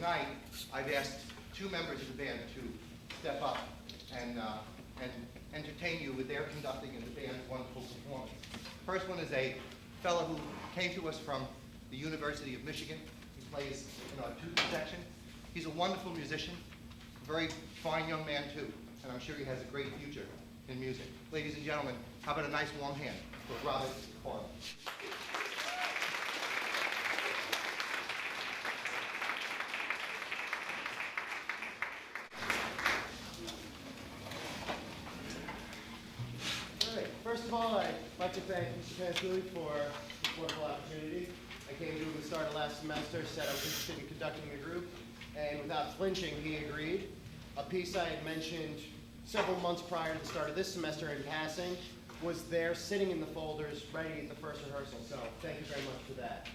tonight, I've asked two members of the band to step up and entertain you with their conducting in the band's wonderful performance. First one is a fellow who came to us from the University of Michigan. He plays in our tuba section. He's a wonderful musician, a very fine young man too, and I'm sure he has a great future in music. Ladies and gentlemen, how about a nice warm hand for Robert Farley. First of all, I'd like to thank Mr. Pansley for this wonderful opportunity. I came to him at the start of last semester, said I was interested in conducting a group, and without flinching, he agreed. A piece I had mentioned several months prior to the start of this semester in passing was there sitting in the folders ready at the first rehearsal, so thank you very much for that.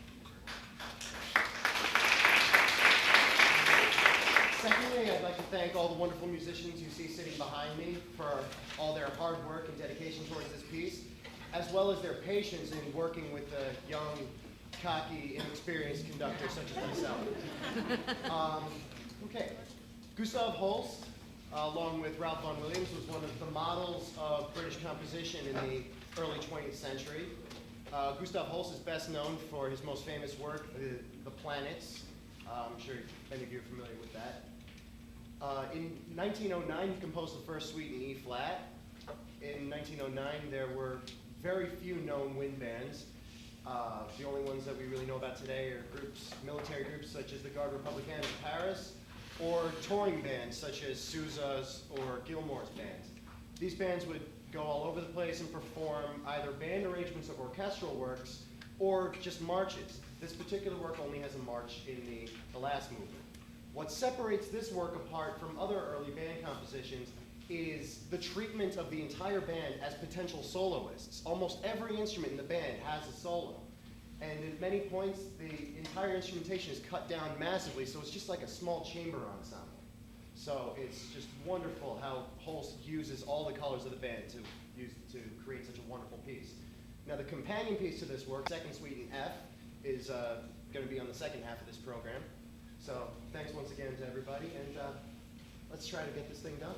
Secondly, I'd like to thank all the wonderful musicians you see sitting behind me for all their hard work and dedication towards this piece, as well as their patience in working with a young, cocky, inexperienced conductor such as myself. Okay. Gustav Holst, along with Ralph Vaughan Williams, was one of the models of British composition in the early 20th century. Gustav Holst is best known for his most famous work, The Planets. I'm sure many of you are familiar with that. In 1909, he composed the first suite in E-flat. In 1909, there were very few known wind bands. The only ones that we really know about today are groups, military groups such as the Garde Républicaine of Paris, or touring bands such as Sousa's or Gilmore's bands. These bands would go all over the place and perform either band arrangements of orchestral works or just marches. This particular work only has a march in the last movement. What separates this work apart from other early band compositions is the treatment of the entire band as potential soloists. Almost every instrument in the band has a solo. And at many points, the entire instrumentation is cut down massively, so it's just like a small chamber ensemble. So it's just wonderful how Holst uses all the colors of the band to create such a wonderful piece. Now the companion piece to this work, second suite in F, is going to be on the second half of this program. So thanks once again to everybody, and let's try to get this thing done.